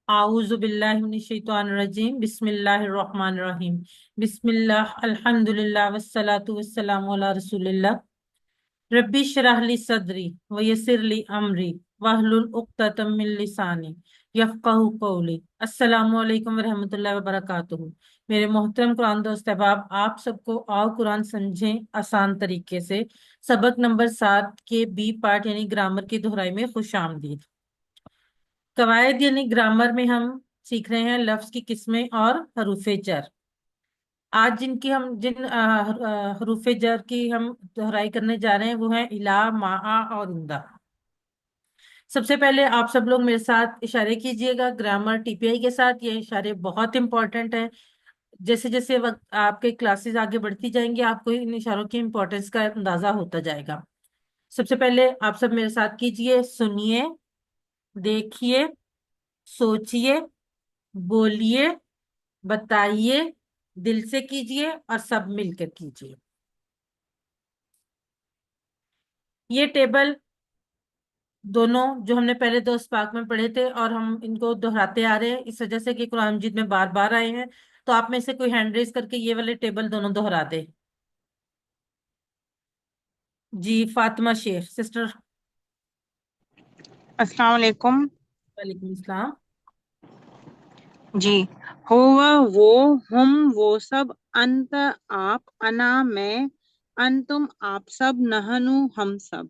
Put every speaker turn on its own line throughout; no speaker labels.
आऊज़ु बिल्लाहि मिनश शैतानिर रजीम बिस्मिल्लाहिर रहमानिर रहीम बिस्मिल्लाह अल्हम्दुलिल्लाह वस्सलातु वस्सलामु अला रसूलिल्लाह रब्बी इश्रह ली सदरी व यस्सिर ली अमरी वहलुल उक़्दतम मिन लिसानी यफ़क़हू क़ौली। अस्सलामु अलैकुम वरहमतुल्लाहि वबरकातुहू। मेरे मोहतरम कुरान दोस्त अहबाब, आप सबको आओ कुरान समझें आसान तरीके से सबक नंबर 7 के बी पार्ट यानी ग्रामर की दोहराई में खुश आमदीद। कवायद यानी ग्रामर में हम सीख रहे हैं लफ्ज की किस्में और हरूफे जर। आज जिन हरूफे जर की हम दोहराई करने जा रहे हैं वो है इला, मा और इंदा। सबसे पहले आप सब लोग मेरे साथ इशारे कीजिएगा ग्रामर टीपीआई के साथ। ये इशारे बहुत इंपॉर्टेंट है। जैसे जैसे वक्त आपके क्लासेस आगे बढ़ती जाएंगी आपको इन इशारों की इंपॉर्टेंस का अंदाजा होता जाएगा। सबसे पहले आप सब मेरे साथ कीजिए, सुनिए, देखिए, सोचिए, बोलिए, बताइए, दिल से कीजिए और सब मिलकर कीजिए। ये टेबल दोनों जो हमने पहले दो पाक में पढ़े थे और हम इनको दोहराते आ रहे हैं इस वजह से कि कुरान मजीद में बार बार आए हैं। तो आप में से कोई हैंड रेज करके ये वाले टेबल दोनों दोहरा दे। जी, फातिमा शेख सिस्टर।
अस्सलाम वालेकुम।
वालेकुम सलाम।
जी। हुवा वो, हम वो सब, अंत आप, अना मैं, अंतुम आप सब, नहनु हम सब।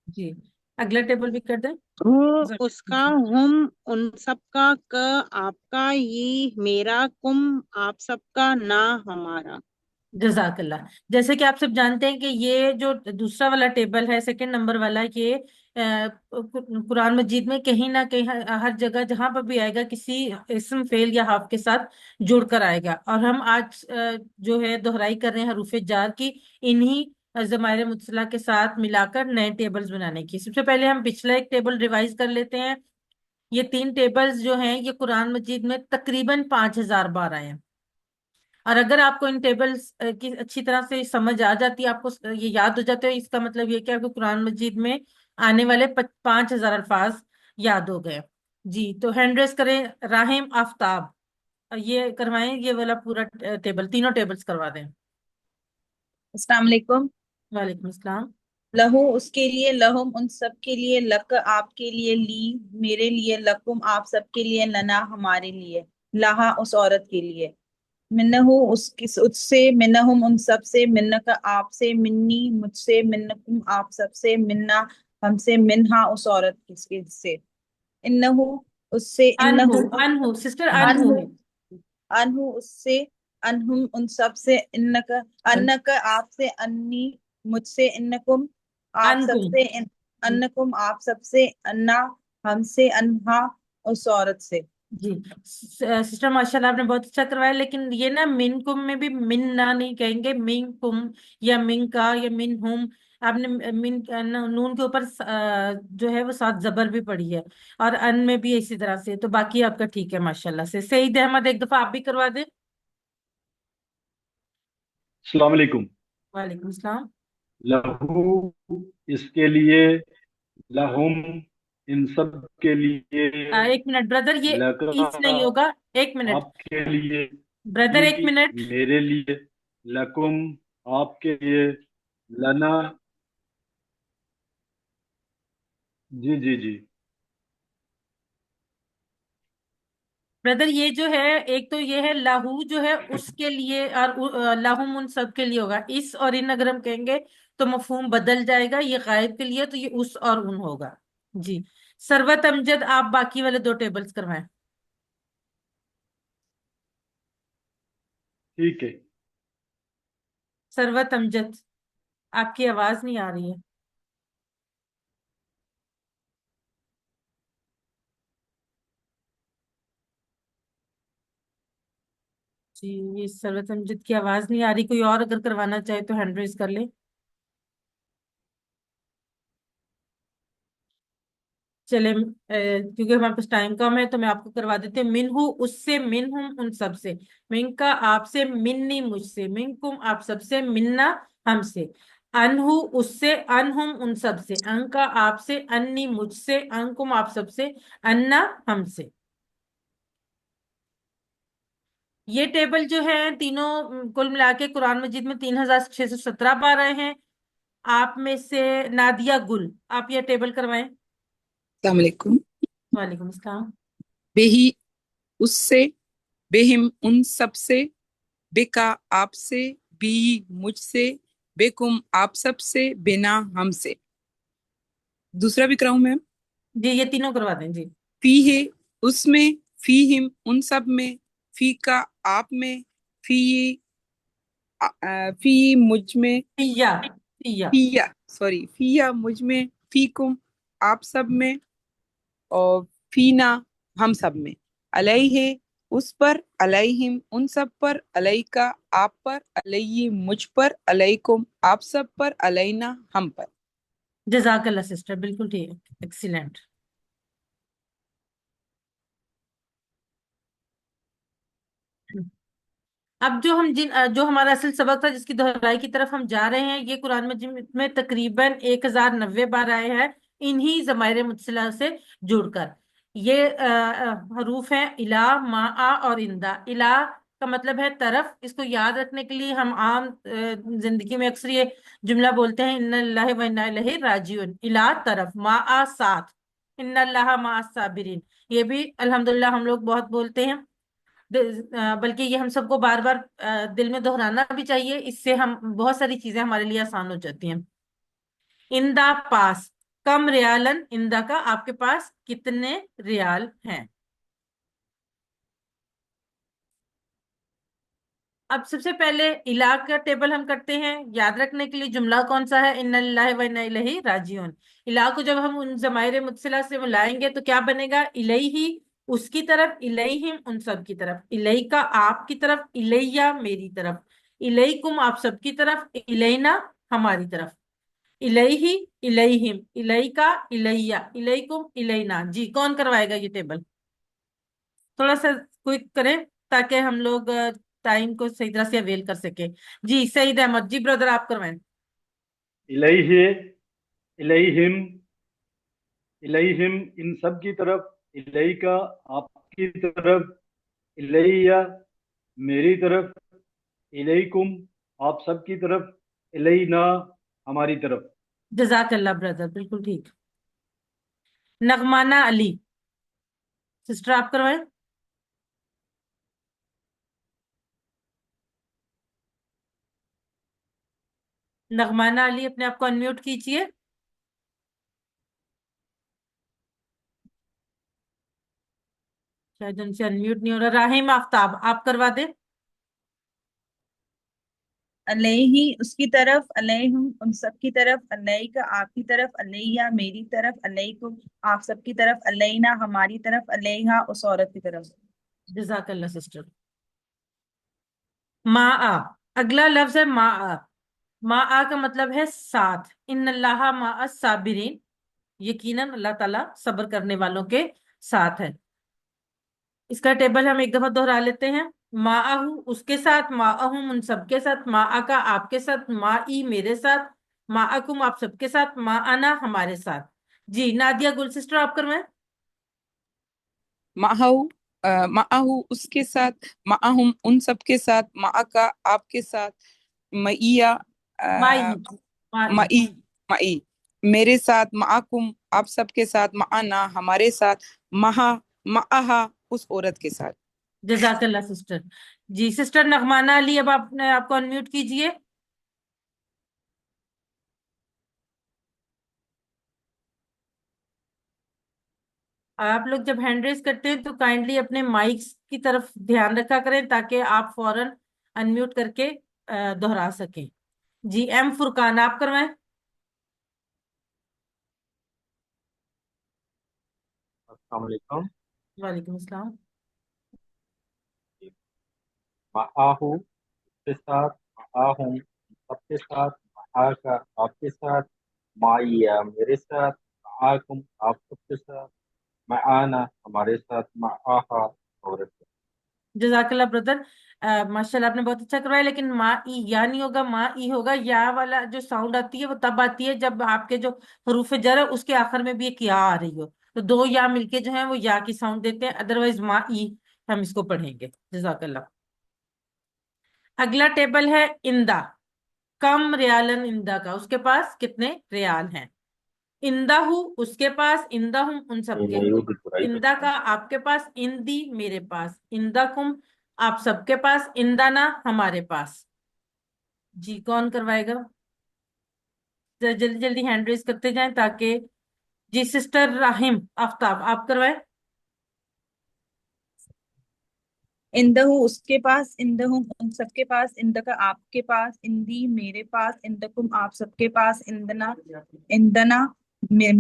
जी, अगला टेबल भी कर दें।
हूँ उसका, हम उन सब का, क आपका, ये मेरा, कुम आप सबका, ना हमारा।
जजाकल्ला। जैसे कि आप सब जानते हैं कि ये जो दूसरा वाला टेबल है सेकंड नंबर वाला, ये कुरान मजीद में कहीं ना कहीं हर जगह जहां पर भी आएगा किसी इस्म फेल या हाफ के साथ जुड़कर आएगा। और हम आज जो है दोहराई कर रहे हैं हरूफे जार की इन्हीं ज़माइर मुतसला के साथ मिलाकर नए टेबल्स बनाने की। सबसे पहले हम पिछला एक टेबल रिवाइज कर लेते हैं। ये तीन टेबल्स जो हैं ये कुरान मजीद में तकरीबन 5,000 बार आए हैं। और अगर आपको इन टेबल्स की अच्छी तरह से समझ आ जाती है, आपको ये याद हो जाते हैं, इसका मतलब ये कि आपको कुरान मजीद में आने वाले 5,000 अल्फाज याद हो गए। जी, तो हैंड रेस करें राहिम आफ्ताब। ये करवाएं, ये वाला पूरा टेबल तीनों टेबल्स करवा दें।
अस्सलाम वालेकुम।
वालेकुम अस्सलाम।
लहू उसके लिए, लहुम उन सब के लिए, लक आपके लिए, ली मेरे लिए, लकुम आप सब के लिए, लना हमारे लिए, लहा उस औरत के लिए, मिन्नहु उसकी उससे, मिन्नहुम उन सब से, मिन्नक आपसे, मिन्नी मुझसे, मिन्नकुम आप सब से, मिन्ना हमसे, मिन्हा उस औरत किसके से, इन्नहु उससे,
अनहु,
इन्नहु
अनहु सिस्टर, अनहु
अनहु
है।
अनहु उससे, अनहुम उन सब से, इन्नक अन्नक आपसे, अन्नी मुझसे, इन्नकुम आप
अनकुम।
सबसे, अन्नकुम आप सबसे, अन्ना हमसे, अन्हा उस औरत से।
जी, सिस्टर माशाल्लाह आपने बहुत अच्छा करवाया। लेकिन ये ना मिन कुम में भी मिन ना नहीं कहेंगे, मिन कुम या मिन का या मिन हुम। आपने मिन नून के ऊपर जो है वो सात जबर भी पड़ी है। और अन में भी इसी तरह से। तो बाकी आपका ठीक है माशाल्लाह से। सईद अहमद एक दफा आप भी करवा दे।
अस्सलाम वालेकुम।
वालेकुम सलाम।
लहू इसके लिए, लहुम इन सब के लिए,
एक मिनट ब्रदर, ये इस
लका
नहीं होगा। एक मिनट
आपके लिए,
ब्रदर, एक
ली
मिनट।
मेरे लिए, लकुम आपके लिए, लना। जी जी जी।
ब्रदर ये जो है, एक तो ये है लाहू जो है उसके लिए, और लाहुम उन सब के लिए होगा। इस और इन अगर हम कहेंगे तो मफहूम बदल जाएगा। ये गायब के लिए तो ये उस और उन होगा। जी, सरवत अमजद आप बाकी वाले दो टेबल्स करवाएं।
ठीक है।
सरवत अमजद, आपकी आवाज नहीं आ रही है। जी, ये सरवत अमजद की आवाज नहीं आ रही। कोई और अगर करवाना चाहे तो हैंड रेज कर ले। चले क्योंकि हमारे पास टाइम कम है तो मैं आपको करवा देती हूँ। मिनहु उससे, मिनहुम उन सब से, मिनका आपसे, मिन्नी मुझसे, मिनकुम आप सबसे, मिन्ना हमसे, अनहु उससे, अनहुम उन सब से, अंका आपसे, अन्नी मुझसे, अंकुम आप सबसे, अन्ना हमसे। یہ ٹیبل جو ہے تینوں کل ملا کے قرآن مجید میں 3617 پا رہے ہیں. آپ میں سے نادیہ گل، آپ یہ ٹیبل کروائیں.
السلام علیکم.
وعلیکم السلام.
بہی اس سے، بہم ان سب سے، بکا آپ سے، بی مجھ سے، بکم آپ سب سے، بنا ہم سے. دوسرا بھی کراؤں میم؟
جی یہ تینوں کروا دیں. جی
فی ہے اس میں، فی ہم ان سب میں، فی کا آپ میں، فی فی مجھ میں،
فیا فیا.
فیا سوری فیا مجھ میں، فی کم آپ سب میں، اور فینا ہم سب میں، علیہ اس پر، علیہم ان سب پر، علیکا آپ پر، علیہ مجھ پر، علیکم آپ سب پر، علینا ہم پر.
جزاک اللہ سسٹر، بالکل ٹھیک، ایکسیلنٹ. اب جو ہمارا اصل سبق تھا، جس کی دہرائی کی طرف ہم جا رہے ہیں، یہ قرآن مجید میں تقریباً 1090 بار آئے ہیں انہی ضمائر متصلہ سے جڑ کر. یہ حروف ہیں الہ، ما اور اندا. الہ کا مطلب ہے طرف. اس کو یاد رکھنے کے لیے ہم عام زندگی میں اکثر یہ جملہ بولتے ہیں، ان اللہ و انا الیہ راجعون. الہ طرف، ما ساتھ، ان اللہ مع الصابرین. یہ بھی الحمدللہ ہم لوگ بہت بولتے ہیں، بلکہ یہ ہم سب کو بار بار دل میں دہرانا بھی چاہیے. اس سے ہم بہت ساری چیزیں ہمارے لیے آسان ہو جاتی ہیں. اندا پاس، کم ریالن، اندا کا آپ کے پاس کتنے ریال ہیں. اب سب سے پہلے الہ کا ٹیبل ہم کرتے ہیں. یاد رکھنے کے لیے جملہ کون سا ہے؟ ان اللہ و انا الیہ راجعون. الہ کو جب ہم ان ضمائر متصلہ سے ملائیں گے تو کیا بنے گا؟ الیہ اس کی طرف، الیہم ان سب کی طرف، الیکا آپ کی طرف، الیہ میری طرف، الیکم آپ سب کی طرف، الینا ہماری طرف. الیہ، الیہم، الیکا، الیہ، الیکم، الینا. جی کون کروائے گا یہ ٹیبل؟ تھوڑا سا کوئک کریں تاکہ ہم لوگ ٹائم کو صحیح طرح سے اویل کر سکیں. جی سعید احمد، جی بردر آپ کروائیں.
الیہ، الیہم، الیہم ان سب کی طرف، الیکا آپ کی طرف، الیہ میری طرف، الیکم آپ سب کی طرف، الینا ہماری طرف.
جزاک اللہ بردر، بالکل ٹھیک. نغمانہ علی سسٹر آپ کروائیں. نغمانہ علی اپنے آپ کو انمیوٹ کیجئے. شاید ان سے انمیوٹ نہیں ہو رہا. راہیم آفتاب آپ کروا دیں.
علیہ اس کی طرف، علیہم ان سب کی طرف، علیکا آپ کی طرف، علیہ میری طرف، علیکم آپ سب کی طرف، علینا ہماری طرف، علیہا اس عورت کی طرف.
جزاک اللہ سسٹر. ما اگلا لفظ ہے ما. ما کا مطلب ہے ساتھ. ان اللہ مع الصابرین، یقیناً اللہ تعالیٰ صبر کرنے والوں کے ساتھ ہے. اس کا ٹیبل ہم ایک دفعہ دہرا لیتے ہیں. معہو اس کے ساتھ، معہم ان سب کے ساتھ، معاکا آپ کے ساتھ، معی میرے ساتھ، معکم آپ سب کے ساتھ، معنا ہمارے ساتھ. جی نادیہ گل سسٹر آپ کروائیں.
معہو معہو اس کے ساتھ، معہم ان سب کے ساتھ، معکا آپ کے ساتھ، معیہ
مائی مائی
مئی مئی میرے ساتھ، معکم آپ سب کے ساتھ، معنا ہمارے ساتھ، مہا معہا اس عورت کے ساتھ.
جزاک اللہ سسٹر. جی سسٹر نغمانہ علی اب آپ کو انمیوٹ کیجئے. آپ لوگ جب ہینڈ ریز کرتے ہیں تو کائنڈلی اپنے مائکس کی طرف دھیان رکھا کریں تاکہ آپ فوراً انمیوٹ کر کے دہرا سکیں. جی ایم فرقان آپ کروائیں.
السلام علیکم.
وعلیکم السلام.
معاہو اس کے ساتھ، معاہم سب کے ساتھ، معاکا آپ کے ساتھ، معیہ میرے ساتھ، معاکم آپ سب کے ساتھ، معانا ہمارے ساتھ، معاہا عورت کے
جزاک اللہ بردر. ماشاء اللہ آپ نے بہت اچھا کروایا. لیکن ما ای یا نہیں ہوگا، ما ای ہوگا. یا والا جو ساؤنڈ آتی ہے وہ تب آتی ہے جب آپ کے جو حروف جر ہے اس کے آخر میں بھی ایک یا آ رہی ہو. تو دو یا مل کے جو ہیں وہ یا کی ساؤنڈ دیتے ہیں. ادروائز ما ای ہم اس کو پڑھیں گے. جزاک اللہ. अगला टेबल है इंदा, कम रियालन इंदा का, उसके पास कितने रियाल हैं। इंदा हूँ उसके पास, इंदा हूँ उन सबके,
नहीं, वो भी बुराई
इंदा
करता
का आपके पास, इंदी मेरे पास, इंदा कुम आप सबके पास, इंदाना हमारे पास। जी कौन करवाएगा, जल्दी जल्दी हैंड रेज करते जाएं ताकि, जी सिस्टर राहिम आफ्ताब आप करवाएं।
इंदहु उसके पास, इंदहुम उन सबके पास, इंदका आपके पास, इंदी मेरे पास, इंदकुम आप सबके पास, इंदना इंदना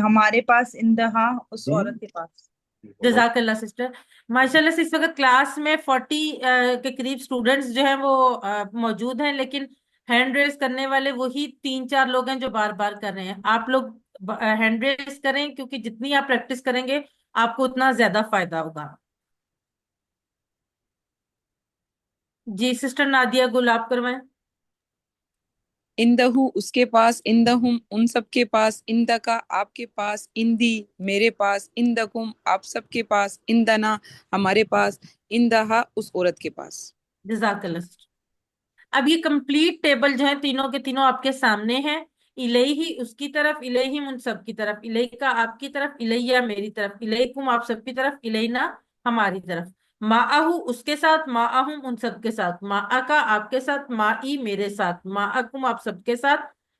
हमारे पास, इंदहा उस
है।
औरत के पास।
जजाकल्ला सिस्टर। माशाल्लाह से इस वक्त क्लास में 40 के करीब स्टूडेंट्स जो हैं वो मौजूद हैं, लेकिन हैंड रेस करने वाले वही 3-4 लोग हैं जो बार बार कर रहे हैं। आप लोग हैंड रेस करें, क्योंकि जितनी आप प्रैक्टिस करेंगे आपको उतना ज्यादा फायदा होगा। जी सिस्टर नादिया गुल आप करवाएं।
इंदहु उसके पास, इंदहुम उन सबके पास, इंदका आपके पास, इंदी मेरे पास, इंदकुम आप सबके पास, इंदना हमारे पास, इंदहा उस औरत के पास।
जजाकल्ला सिस्टर। अब ये कंप्लीट टेबल जो है तीनों के तीनों आपके सामने हैं। इलेही उसकी तरफ, इलेहिम उन सब की तरफ, इलेका आपकी तरफ, इलैया मेरी तरफ, इलेकुम आप सबकी तरफ, इलेना हमारी तरफ। माअहु उसके साथ, माअहुम उन सबके साथ, माअका आपके साथ, माई मेरे साथ, माअकुम आप सबके साथ,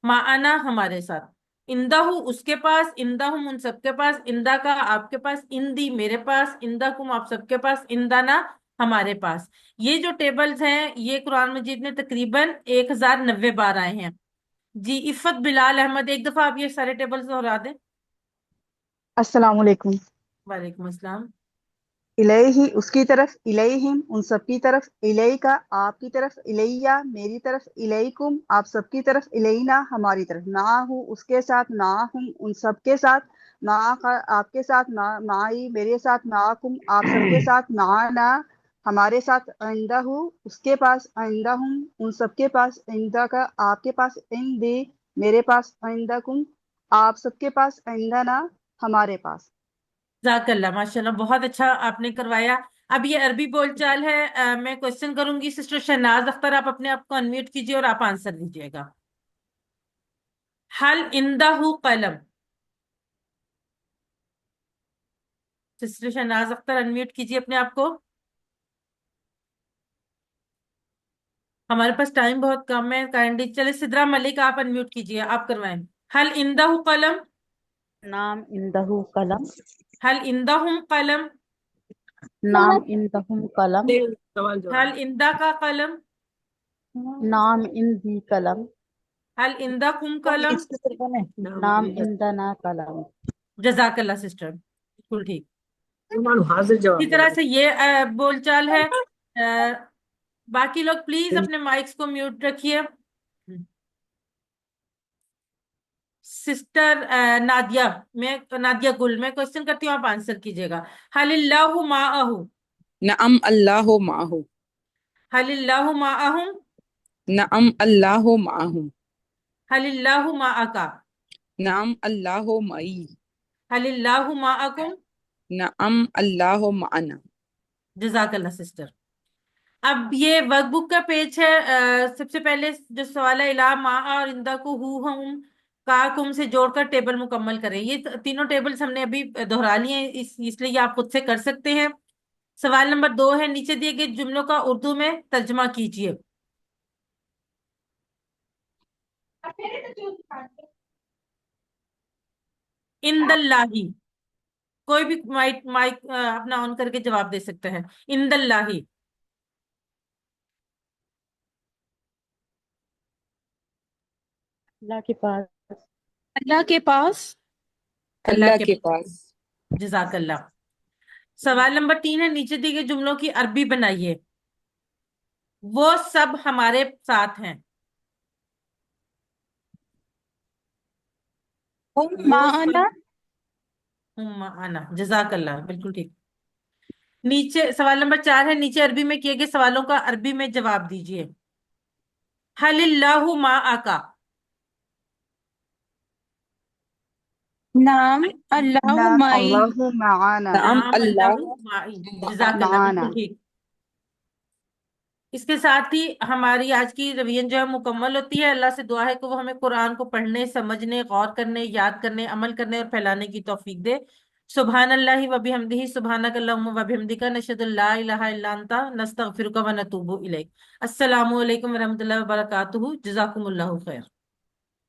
माअना हमारे साथ। इंदाहु उसके पास, इंदाहुम उन सबके पास, इंदा का आपके पास, इंदी मेरे पास, इंदाकुम आप सबके पास, इंदाना हमारे पास। ये जो टेबल्स हैं ये कुरान मजीद में तकरीबन 1090 बार आए हैं। जी इफ़त बिलाल अहमद एक दफा आप ये सारे टेबल्स दोहरा दें।
अस्सलाम वालेकुम।
वालेकुम अस्सलाम।
इलैही उसकी तरफ, इलैहिम उन सबकी तरफ, इलैका आपकी तरफ, इलैया मेरी तरफ, इलैकुम आप सबकी तरफ, इलैना हमारी तरफ। माहू उसके साथ, माहुम उन सबके साथ, माका आपके साथ, माई मेरे साथ, माकुम आप सबके साथ, माना हमारे साथ, इंदहू उसके पास, इंदहुम उन सबके पास, इंदका आपके पास, इंदी मेरे पास, इंदकुम आप सबके पास, इंदना हमारे पास।
जाकल्ला माशाल्लाह बहुत अच्छा आपने करवाया। अब ये अरबी बोलचाल है। मैं क्वेश्चन करूंगी, सिस्टर शहनाज अख्तर आप अपने आप को अनम्यूट कीजिए और आप आंसर दीजिएगा। हल इंदहु कलम, सिस्टर शहनाज अख्तर अनम्यूट कीजिए अपने आप को। हमारे पास टाइम बहुत कम है, काइंडली चले सिद्रा मलिक आप अनम्यूट कीजिए, आप करवाएं। हल इंदहु कलम,
नाम इंदहु कलम।
हल इंदहुम कलम,
नाम इंदहुम कलम।
हल इंदा का कलम,
नाम इंदी कलम।
हल इंदा कुम कलम।
नाम इंदना कलम।
जजाकल्ला सिस्टर बिल्कुल ठीक। इसी तरह से ये बोलचाल है। बाकी लोग प्लीज अपने माइक्स को म्यूट रखिए। सिस्टर नादिया, मैं नादिया गुल मैं क्वेश्चन करती हूँ, आप आंसर कीजिएगा। हलिल्लाहु माअहु,
नअम अल्लाह माहू।
हलिल्लाहु माअहुम,
नअम अल्लाह माहू।
हलिल्लाहु माअका,
नअम अल्लाह मई।
हलिल्लाहु माअकुम।
नअम अल्लाह माना।
जजाकल्ला सिस्टर। अब ये वर्कबुक का पेज है। सबसे पहले जो सवाल है, इला मा और इंदा को हु हम का कुम से जोड़कर टेबल मुकम्मल करें। ये तीनों टेबल्स हमने अभी दोहरा लिए हैं, इसलिए ये आप खुद से कर सकते हैं। सवाल नंबर 2 है, नीचे दिए गए जुमलों का उर्दू में तर्जमा कीजिए। इंदल्लाही, कोई भी माइक माइक अपना ऑन करके जवाब दे सकता है। इंदल्लाही,
अल्लाह के पास।
अल्लाह के पास।
अल्लाह
अल्लाह
के
के
पास।
पास।
जजाकल्ला। सवाल नंबर 3 है, नीचे दी गई जुमलों की अरबी बनाइए। वो सब हमारे साथ हैं। वो
माना।
सब हुम्मा आना, जजाकल्ला बिल्कुल ठीक। नीचे सवाल नंबर 4 है, नीचे अरबी में किए गए सवालों का अरबी में जवाब दीजिए। हलिल्लाहु मा आका,
नाम अल्लाह
नाम
माई।
अल्लाह माना।
नाम
नाम
अल्लाह
अल्लाहु माई, जजाकल्ला
माना।
बिल्कुल ठीक। اس کے ساتھ ہی ہماری آج کی روین جو ہے مکمل ہوتی ہے. اللہ سے دعا ہے کہ وہ ہمیں قرآن کو پڑھنے، سمجھنے، غور کرنے، یاد کرنے، عمل کرنے اور پھیلانے کی توفیق دے. سبحان اللہ و بحمدہ، سبحانک اللہم و بحمدک، نشہد ان لا الہ الا انت، نستغفرک و نتوب الیک. السلام علیکم ورحمۃ اللہ وبرکاتہ. جزاکم اللہ خیر.